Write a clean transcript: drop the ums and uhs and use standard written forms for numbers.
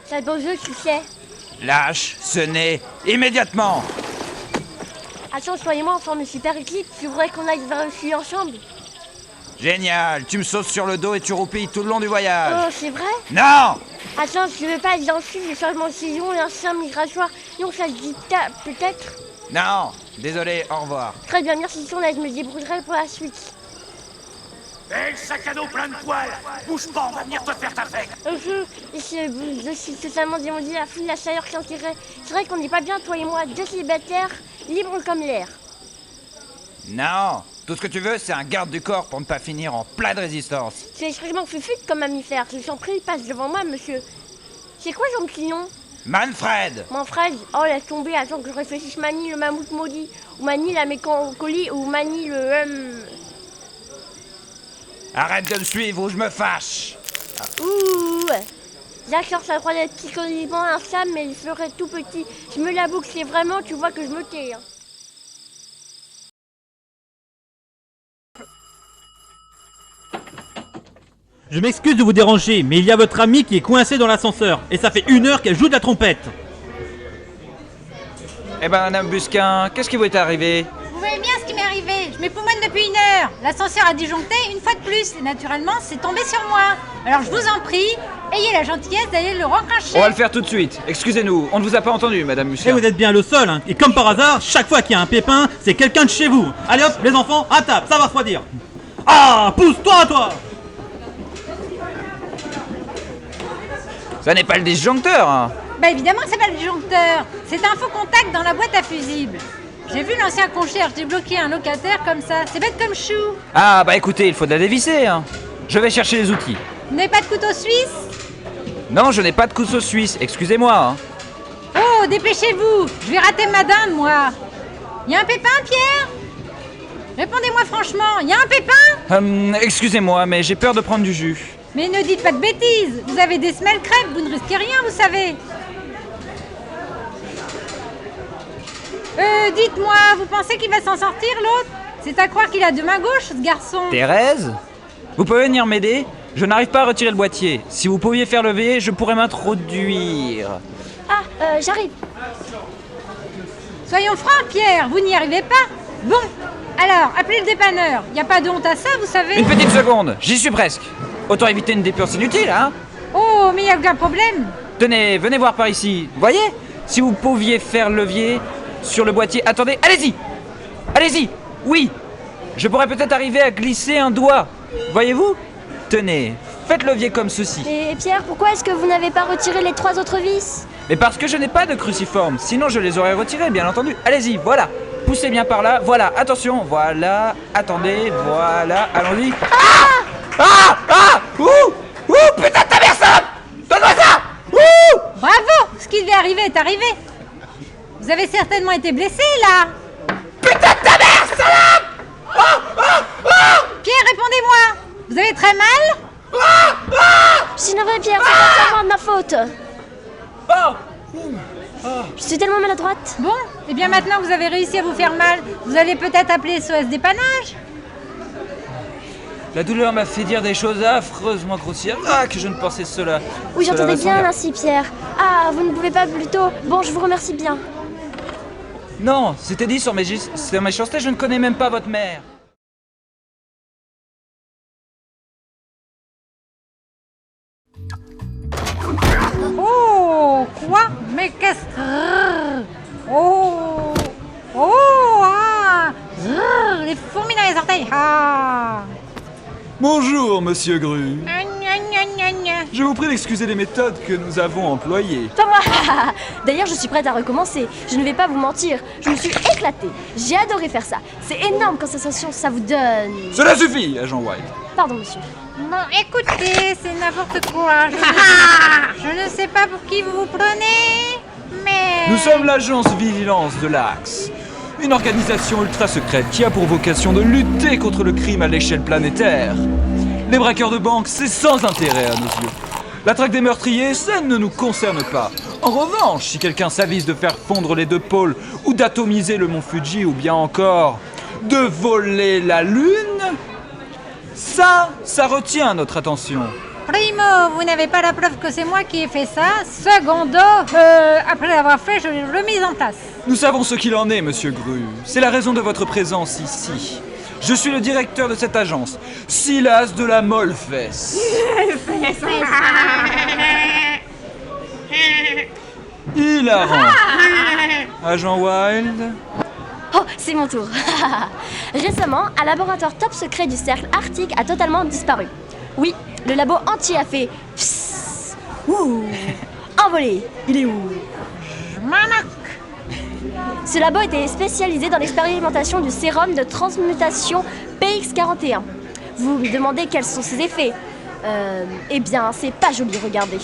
C'est un bon jeu, tu sais. Lâche ce nez immédiatement. Attends, toi et moi, on forme une super équipe. Tu voudrais qu'on aille vers le fusil ensemble? Génial, tu me sautes sur le dos et tu roupilles tout le long du voyage. Oh, c'est vrai? Non! Attends, tu veux pas être dans le film, les changements de saison et un chien migratoire? Non, ça se dit peut-être? Non, désolé, au revoir. Très bien, merci, Tourne, je me débrouillerai pour la suite. Hé, le sac à dos plein de poils! Bouge pas, on va venir te faire ta fête! Je suis totalement démodé à foutre la chaleur qui en tirait. C'est vrai qu'on n'est pas bien, toi et moi, deux célibataires, libres comme l'air. Non, tout ce que tu veux, c'est un garde du corps pour ne pas finir en pleine résistance. Tu es extrêmement fufute comme mammifère. Je t'en prie, passe devant moi, monsieur. C'est quoi ton petit nom? Manfred! Manfred? Oh, laisse tomber, attends que je réfléchisse. Mani le mammouth maudit, ou Mani la mélancolie, ou Mani le... Arrête de me suivre ou je me fâche! Ouh. D'accord, ça croyait être psychologiquement instable, mais il ferait tout petit. Je me l'avoue que c'est vraiment, tu vois que je me tais. Hein. Je m'excuse de vous déranger, mais il y a votre amie qui est coincée dans l'ascenseur, et ça fait 1 heure qu'elle joue de la trompette. Eh ben, Madame Busquin, qu'est-ce qui vous est arrivé? Vous voyez bien ce qui m'est arrivé. Je m'époumonne depuis 1 heure. L'ascenseur a disjoncté une fois de plus, et naturellement, c'est tombé sur moi. Alors je vous en prie, ayez la gentillesse d'aller le recracher. On va le faire tout de suite. Excusez-nous, on ne vous a pas entendu, Madame Et Busquin. vous êtes bien le seul, hein. Et comme par hasard, chaque fois qu'il y a un pépin, c'est quelqu'un de chez vous. Allez hop, les enfants, à table, ça va refroidir. Ah, pousse-toi, toi! Ça n'est pas le disjoncteur, hein. Bah évidemment que c'est pas le disjoncteur. C'est un faux contact dans la boîte à fusibles. J'ai vu l'ancien concierge débloquer un locataire comme ça. C'est bête comme chou. Ah, bah écoutez, il faut de la dévisser, hein. Je vais chercher les outils. Vous n'avez pas de couteau suisse? Non, je n'ai pas de couteau suisse, excusez-moi, hein. Oh, dépêchez-vous. Je vais rater ma dinde, moi. Y a un pépin, Pierre? Répondez-moi franchement, y a un pépin? Excusez-moi, mais j'ai peur de prendre du jus. Mais ne dites pas de bêtises. Vous avez des semelles crêpes, vous ne risquez rien, vous savez. Dites-moi, vous pensez qu'il va s'en sortir, l'autre? C'est à croire qu'il a deux mains gauches, ce garçon. Thérèse? Vous pouvez venir m'aider? Je n'arrive pas à retirer le boîtier. Si vous pouviez faire lever, je pourrais m'introduire. Ah, j'arrive. Soyons francs, Pierre, vous n'y arrivez pas? Bon, alors, appelez le dépanneur. Y a pas de honte à ça, vous savez. Une petite seconde, j'y suis presque. Autant éviter une dépense inutile, hein? Oh, mais y a aucun problème. Tenez, venez voir par ici. Voyez? Si vous pouviez faire levier sur le boîtier... Attendez, allez-y! Allez-y! Oui! Je pourrais peut-être arriver à glisser un doigt. Voyez-vous? Tenez, faites levier comme ceci. Et Pierre, pourquoi est-ce que vous n'avez pas retiré les 3 autres vis? Mais parce que je n'ai pas de cruciforme, sinon je les aurais retirés, bien entendu. Allez-y, voilà. Poussez bien par là, voilà, attention, voilà, attendez, voilà, allons-y. Ouh, putain de ta mère, ça! Donne-moi ça! Ouh! Bravo, ce qui devait arriver est arrivé. Vous avez certainement été blessé, là. Putain de ta mère, salope! Pierre, répondez-moi. Vous avez très mal? Je suis navré, Pierre, c'est entièrement de ma faute. Je suis tellement maladroite. Bon, et bien maintenant que vous avez réussi à vous faire mal, vous allez peut-être appeler SOS dépannage. La douleur m'a fait dire des choses affreusement grossières. Ah, que je ne pensais cela. Oui, Cela j'entendais va bien, sans merci, Pierre. Ah, vous ne pouvez pas plus tôt. Bon, je vous remercie bien. Non, c'était dit sur mes méchancetés, je ne connais même pas votre mère. Oh, quoi? Mais qu'est-ce que... Oh, les fourmis dans les orteils. Ah. Bonjour, monsieur Gru. Gna, gna, gna, gna. Je vous prie d'excuser les méthodes que nous avons employées. Pas moi. D'ailleurs, je suis prête à recommencer. Je ne vais pas vous mentir. Je me suis éclatée. J'ai adoré faire ça. C'est énorme comme sensation ça vous donne. Cela suffit, agent White. Pardon, monsieur. Bon, écoutez, c'est n'importe quoi. Je ne sais pas pour qui vous vous prenez, mais... Nous sommes l'agence Vigilance de l'Axe, une organisation ultra secrète qui a pour vocation de lutter contre le crime à l'échelle planétaire. Les braqueurs de banque, c'est sans intérêt à nos yeux. La traque des meurtriers, ça ne nous concerne pas. En revanche, si quelqu'un s'avise de faire fondre les deux pôles, ou d'atomiser le mont Fuji, ou bien encore de voler la Lune, ça retient notre attention. Primo, vous n'avez pas la preuve que c'est moi qui ai fait ça. Secondo, après l'avoir fait, je l'ai remise en place. Nous savons ce qu'il en est, monsieur Gru. C'est la raison de votre présence ici. Je suis le directeur de cette agence, Silas de la Mollefesse. Hilarant. Agent Wild. Oh, c'est mon tour. Récemment, un laboratoire top secret du cercle arctique a totalement disparu. Oui, le labo entier a fait psss, ouh, envolé. Il est où? Ce labo était spécialisé dans l'expérimentation du sérum de transmutation PX41. Vous me demandez quels sont ses effets? Eh bien, c'est pas joli, regardez.